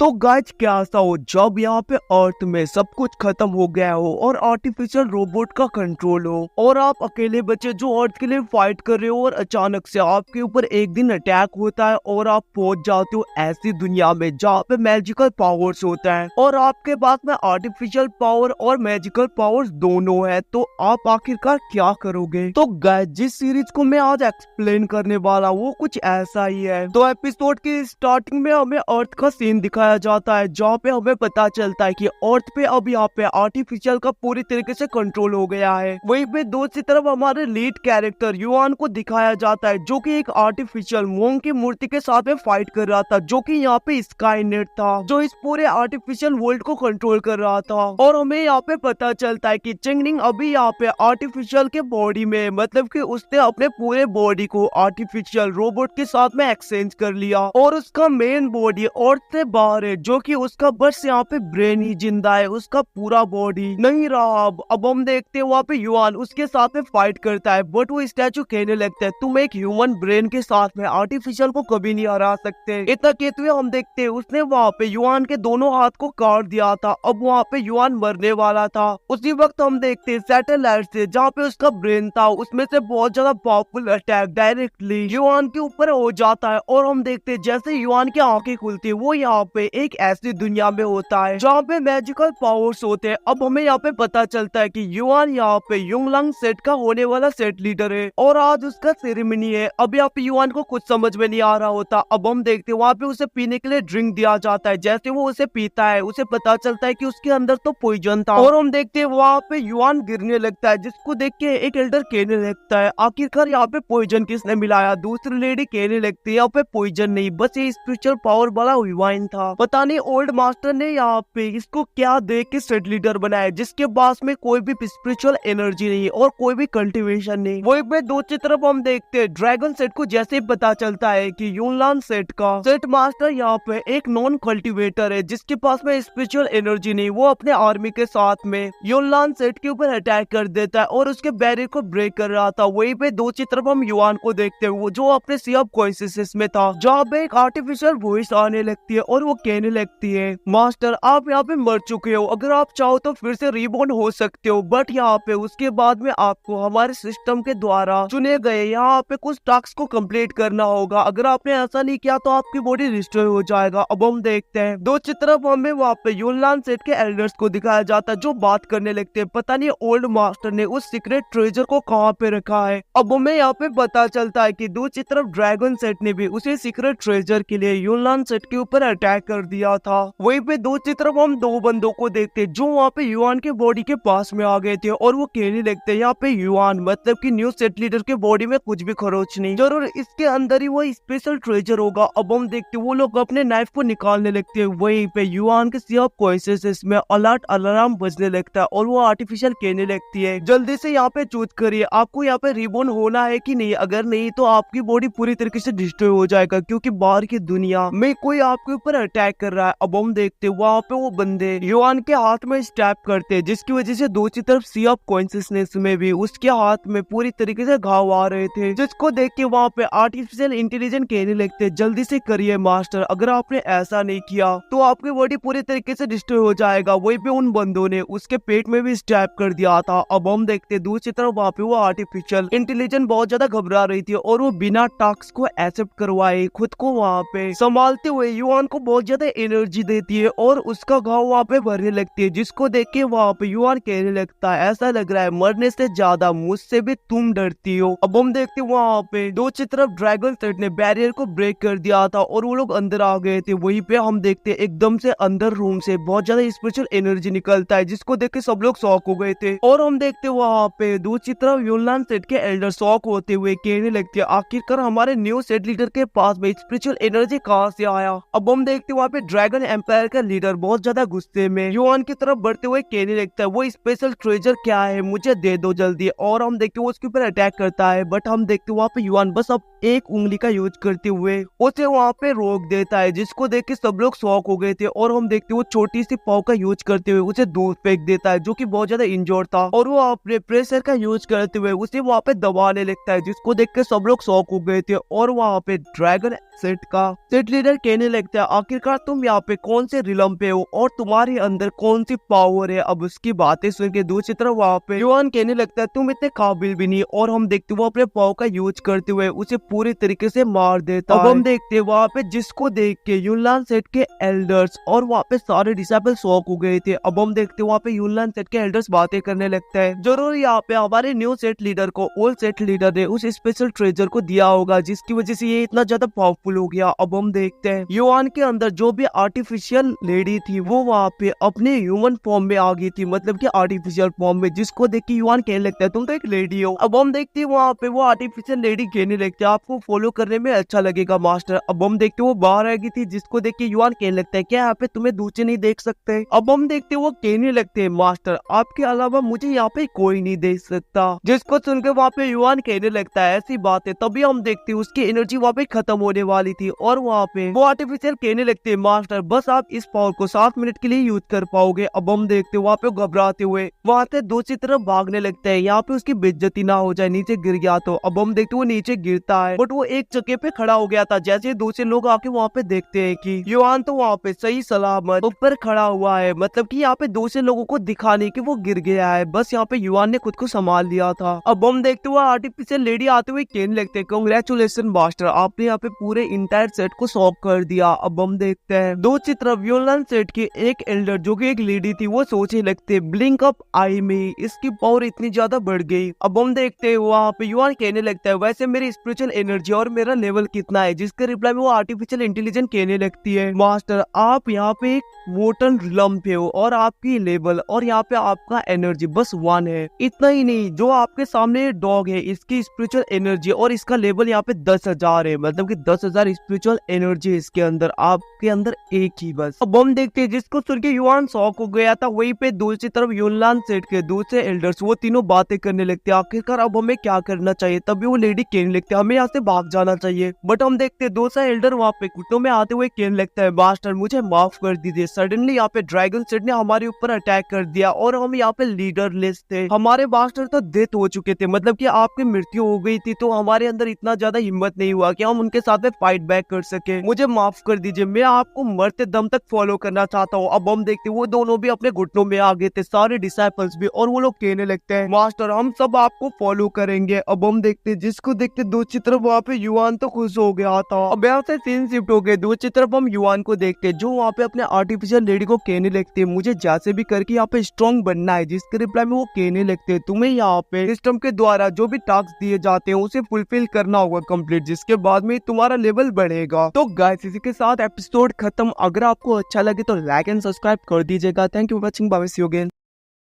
तो गाइस क्या ऐसा हो जब यहाँ पे अर्थ में सब कुछ खत्म हो गया हो और आर्टिफिशियल रोबोट का कंट्रोल हो और आप अकेले बचे जो अर्थ के लिए फाइट कर रहे हो और अचानक से आपके ऊपर एक दिन अटैक होता है और आप पहुंच जाते हो ऐसी दुनिया में जहाँ पे मैजिकल पावर्स होता है और आपके पास में आर्टिफिशियल पावर और मैजिकल पावर्स दोनों है। तो आप आखिरकार क्या करोगे? तो गाइस जिस सीरीज को मैं आज एक्सप्लेन करने वाला हूँ वो कुछ ऐसा ही है। तो एपिसोड की स्टार्टिंग में हमें अर्थ का सीन दिखाया जाता है जहाँ पे हमें पता चलता है कि अर्थ पे अब यहाँ पे आर्टिफिशियल का पूरी तरीके से कंट्रोल हो गया है। वहीं पे दूसरी तरफ हमारे लीड कैरेक्टर युआन को दिखाया जाता है जो कि एक आर्टिफिशियल मोंग की मूर्ति के साथ में फाइट कर रहा था जो कि यहाँ पे स्काईनेट था जो इस पूरे आर्टिफिशियल वर्ल्ड को कंट्रोल कर रहा था। और हमें यहाँ पे पता चलता है कि चिंगनिंग अभी यहाँ पे आर्टिफिशियल के बॉडी में मतलब कि उसने अपने पूरे बॉडी को आर्टिफिशियल रोबोट के साथ में एक्सचेंज कर लिया और उसका मेन बॉडी अर्थ से बाहर है जो कि उसका बस यहाँ पे ब्रेन ही जिंदा है, उसका पूरा बॉडी नहीं रहा। अब हम देखते हैं वहाँ पे युआन उसके साथ में फाइट करता है बट वो स्टैचू कहने लगता है तुम एक ह्यूमन ब्रेन के साथ में आर्टिफिशियल को कभी नहीं हरा सकते। इतना कहते हुए हम देखते हैं उसने वहाँ पे युआन के दोनों हाथ को काट दिया था। अब वहाँ पे युआन मरने वाला था। उसी वक्त हम देखते हैं सैटेलाइट से जहाँ पे उसका ब्रेन था उसमें से बहुत ज्यादा पावरफुल अटैक डायरेक्टली युआन के ऊपर हो जाता है और हम देखते हैं जैसे युआन की आंखें खुलती है वो यहाँ पे एक ऐसी दुनिया में होता है जहाँ पे मैजिकल पावर्स होते हैं। अब हमें यहाँ पे पता चलता है कि युआन यहाँ पे युंगलांग सेट का होने वाला सेट लीडर है और आज उसका सेरेमनी है। अब यहाँ पे युआन को कुछ समझ में नहीं आ रहा होता। अब हम देखते हैं वहाँ पे उसे पीने के लिए ड्रिंक दिया जाता है। जैसे वो उसे पीता है उसे पता चलता है कि उसके अंदर तो पॉइजन था और हम देखते हैं वहाँ पे युआन गिरने लगता है जिसको देख के एक एल्डर कहने लगता है आखिरकार यहाँ पे पॉइजन किसने मिलाया। दूसरी लेडी कहने लगती है यहाँ पे पॉइजन नहीं बस ये स्पिरिचुअल पावर वाला वाइन था। पता नहीं ओल्ड मास्टर ने यहाँ पे इसको क्या देख के सेट लीडर बनाया जिसके पास में कोई भी स्पिरिचुअल एनर्जी नहीं और कोई भी कल्टीवेशन नहीं। वही पे दूसरी तरफ हम देखते हैं ड्रैगन सेट को जैसे पता चलता है कि यूनलान सेट का सेट मास्टर यहाँ पे एक नॉन कल्टीवेटर है जिसके पास में स्पिरिचुअल एनर्जी नहीं। वो अपने आर्मी के साथ में यूनलान सेट के ऊपर अटैक कर देता है और उसके बैरियर को ब्रेक कर रहा था। वही पे दूसरी तरफ हम युआन को देखते हैं वो जो अपने सियाब कॉन्शियसनेस में था जहाँ पे एक आर्टिफिशियल वॉइस आने लगती है और वो कहने लगती है मास्टर आप यहाँ पे मर चुके हो, अगर आप चाहो तो फिर से रिबॉर्न हो सकते हो बट यहाँ पे उसके बाद में आपको हमारे सिस्टम के द्वारा चुने गए यहाँ पे कुछ टास्क को कंप्लीट करना होगा। अगर आपने ऐसा नहीं किया तो आपकी बॉडी डिस्ट्रॉय हो जाएगा। अब हम देखते हैं दूसरी तरफ हमें वहाँ पे यूनलान सेट के एल्डर्स को दिखाया जाता है जो बात करने लगते हैं। पता नहीं ओल्ड मास्टर ने उस सीक्रेट ट्रेजर को कहाँ पे रखा है। अब हमें यहाँ पे पता चलता है कि दूसरी तरफ ड्रैगन सेट ने भी उसी सीक्रेट ट्रेजर के लिए यूनलान सेट के ऊपर अटैक कर दिया था। वहीं पे दूसरी तरफ हम दो बंदों को देखते जो वहाँ पे युआन के बॉडी के पास में आ गए थे और वो कहने लगते हैं यहाँ पे युआन मतलब कि न्यू सेट लीडर के बॉडी में कुछ भी खरोच नहीं, जरूर इसके अंदर ही वो स्पेशल ट्रेजर होगा। अब हम देखते वो लोग अपने नाइफ को निकालने लगते हैं। वहीं पे युआन के सियाब कॉन्शियसनेस में अलर्ट अलार्म बजने लगता है और वो आर्टिफिशियल कहने लगती है जल्दी से यहाँ पे चूज करिए आपको यहाँ पे रिबॉर्न होना है कि नहीं, अगर नहीं तो आपकी बॉडी पूरी तरीके से डिस्ट्रॉय हो जाएगा क्योंकि बाहर की दुनिया में कोई आपके ऊपर अटैक कर रहा है। अब हम देखते वहाँ पे वो बंदे युआन के हाथ में स्टैप करते जिसकी वजह से दूसरी तरफ सियाब कॉन्शियसनेस में भी उसके हाथ में पूरी तरीके से घाव आ रहे थे जिसको देख के वहाँ पे आर्टिफिशियल इंटेलिजेंस कहने लगते जल्दी से करिए मास्टर, अगर आपने ऐसा नहीं किया तो आपकी बॉडी पूरी तरीके से डिस्ट्रॉय हो जाएगा। वही पे उन बंदों ने उसके पेट में भी स्टैप कर दिया था। अब हम देखते दूसरी तरफ वहाँ पे वो आर्टिफिशियल इंटेलिजेंस बहुत ज्यादा घबरा रही थी और वो बिना टास्क को एक्सेप्ट करवाए खुद को वहाँ पे संभालते हुए युआन को बहुत ज्यादा एनर्जी देती है और उसका घाव वहाँ पे भरने लगती है जिसको देख के वहाँ पे युआन कहने लगता है ऐसा लग रहा है मरने से ज्यादा मुझसे भी तुम डरती हो। अब हम देखते वहाँ पे दूसरी तरफ ड्रैगन सेट ने बैरियर को ब्रेक कर दिया था और वो लोग अंदर आ गए थे। वहीं पे हम देखते एकदम से अंदर रूम से बहुत ज्यादा स्पेशल एनर्जी निकलता है जिसको देख के सब लोग शॉक हो गए थे और हम देखते वहाँ पे दूसरी तरफ यूनलान सेट के एल्डर शॉक होते हुए कहने लगते हैं आखिरकार हमारे न्यू सेट लीडर के पास में स्पिरिचुअल एनर्जी कहाँ से आया। अब हम देखते वहाँ पे ड्रैगन एम्पायर का लीडर बहुत ज्यादा गुस्से में युआन की तरफ बढ़ते हुए कहने लगता है वो स्पेशल ट्रेजर क्या है मुझे दे दो जल्दी। और हम देखते वो उसके ऊपर अटैक करता है बट हम देखते वहाँ पे युआन बस अब एक उंगली का यूज करते हुए उसे वहाँ पे रोक देता है जिसको देख के सब लोग शॉक हो गए थे और हम देखते वो छोटी सी पाव का यूज करते हुए उसे दूर फेंक देता है जो कि बहुत ज्यादा इंजोर्ड था और वो अपने प्रेशर का यूज करते हुए उसे वहाँ पे दबाने लगता है जिसको देख के सब लोग शॉक हो गए थे और वहाँ पे ड्रैगन सेट का सेट लीडर कहने लगता है आखिरकार तुम यहाँ पे कौन से रिलम पे हो और तुम्हारे अंदर कौन सी पावर है। अब उसकी बातें सुन के दूसरी तरफ वहाँ पे युआन कहने लगता है तुम इतने काबिल भी नहीं, और हम देखते वो अपने पाव का यूज करते हुए उसे पूरी तरीके से मार देता है। अब हम देखते वहाँ पे जिसको देख के यूनलान सेट के एल्डर्स और वहाँ पे सारे डिसाइपल शॉक हो गए थे। अब हम देखते वहाँ पे यूनलान सेट के एल्डर्स बातें करने लगता है जरूर यहाँ पे हमारे न्यू सेट लीडर को ओल्ड सेट लीडर ने उस स्पेशल ट्रेजर को दिया होगा जिसकी वजह से ये इतना ज्यादा पावरफुल हो गया। अब हम देखते हैं युआन के अंदर जो भी आर्टिफिशियल लेडी थी वो वहाँ पे अपने ह्यूमन फॉर्म में आ गई थी, मतलब कि आर्टिफिशियल फॉर्म में, जिसको देख के युआन कहने लगता है तुम तो एक लेडी हो। अब हम देखते हैं वहाँ पे वो आर्टिफिशियल लेडी कहने लगती है आपको फॉलो करने में अच्छा लगेगा मास्टर। अब हम देखते वो बाहर आ गई थी जिसको देख के युआन कहने लगता है क्या यहाँ पे तुम्हें दूसरे नहीं देख सकते। अब हम देखते वो कहने लगते हैं मास्टर आपके अलावा मुझे यहाँ पे कोई नहीं देख सकता, जिसको सुनकर वहाँ पे युआन कहने लगता है ऐसी बात है। तभी हम देखते हैं उसकी एनर्जी वहाँ पे खत्म होने वाली थी और वहाँ पे वो आर्टिफिशियल कहने लगते हैं मास्टर बस आप इस पावर को 7 मिनट के लिए यूज कर पाओगे। अब हम देखते वहाँ पे घबराते हुए वहाँ से दूसरी तरफ भागने लगता है, यहाँ पे उसकी बेइज्जती ना हो जाए, नीचे गिर गया तो। अब हम देखते वो नीचे गिरता है बट वो एक जगह पे खड़ा हो गया था। जैसे दूसरे लोग आके वहाँ पे देखते हैं कि युआन तो वहाँ पे सही सलामत ऊपर खड़ा हुआ है, मतलब कि यहाँ पे दूसरे लोगों को दिखाने की वो गिर गया है, बस यहाँ पे युआन ने खुद को संभाल लिया था। अब हम देखते हुए आर्टिफिशियल लेडी आते हुए कहने लगते हैं कांग्रेचुलेशन मास्टर आपने यहाँ पे पूरे इंटायर सेट को सॉल्व कर दिया। अब हम देखते हैं दूसरी तरफ यूनलान सेट की एक एल्डर जो कि एक लेडी थी वो सोचने लगते ब्लिंक अप आई में इसकी पावर इतनी ज्यादा बढ़ गई। अब हम देखते हैं वहाँ पे युआन कहने लगता है वैसे मेरी स्पिरिचुअल एनर्जी और मेरा लेवल कितना है, जिसके रिप्लाई में वो आर्टिफिशियल इंटेलिजेंस कहने लगती है मास्टर आप यहाँ पे एक वोटन रिलम पे हो और आपकी लेवल और यहाँ पे आपका एनर्जी बस 1 है। इतना ही नहीं जो आपके सामने डॉग है इसकी स्पिरिचुअल एनर्जी और इसका लेवल यहाँ पे 10,000 है, मतलब कि 10,000 स्पिरिचुअल एनर्जी इसके अंदर, आपके अंदर एक ही बस। अब हम देखते हैं जिसको सुन के युआन शॉक हो गया था वहीं पे दूसरी तरफ यूनलान सेट के दूसरे एल्डर्स वो तीनों बातें करने लगते हैं आखिरकार अब हमें क्या करना चाहिए। तभी वो लेडी कहने लगती है हमें यहाँ से भाग जाना चाहिए। बट हम देखते हैं दूसरा एल्डर वहाँ पे घुटनों में आते हुए कहने लगता है मास्टर मुझे माफ कर दीजिए, सडनली यहाँ पे ड्रैगन सेट ने हमारे ऊपर अटैक कर दिया और हम यहाँ पे लीडरलेस थे, हमारे मास्टर तो डेथ हो चुके थे, मतलब कि आपकी मृत्यु हो गई थी, तो हमारे अंदर इतना ज्यादा हिम्मत नहीं हुआ कि हम उनके साथ में फाइट बैक कर सके, मुझे माफ कर दीजिए, मैं आपको मरते दम तक फॉलो करना चाहता हूँ। अब हम देखते वो दोनों भी अपने घुटनों में आ गए थे, सारे डिसाइपल्स भी, और वो लोग कहने लगते हैं मास्टर हम सब आपको फॉलो करेंगे। अब हम देखते जिसको देखते दूसरी तरफ वहाँ पे युआन तो खुश हो गया था। अब यहाँ से सीन शिफ्ट हो गए, दूसरी तरफ हम युआन को देखते जो वहाँ पे अपने आर्टिफिशियल लेडी को कहने लगते मुझे जैसे भी करके यहाँ पे स्ट्रॉन्ग बनना है, जिसके रिप्लाई में वो कहने लगते तुम्हें यहाँ पे सिस्टम के द्वारा जो भी टास्क दिए जाते हैं उसे फुलफिल करना होगा कंप्लीट, जिसके बाद में तुम्हारा लेवल बढ़ेगा। तो गाइस इसी के साथ एपिसोड खत्म। अगर आपको अच्छा लगे तो लाइक एंड सब्सक्राइब कर दीजिएगा। Thank you for watching, bye see you again.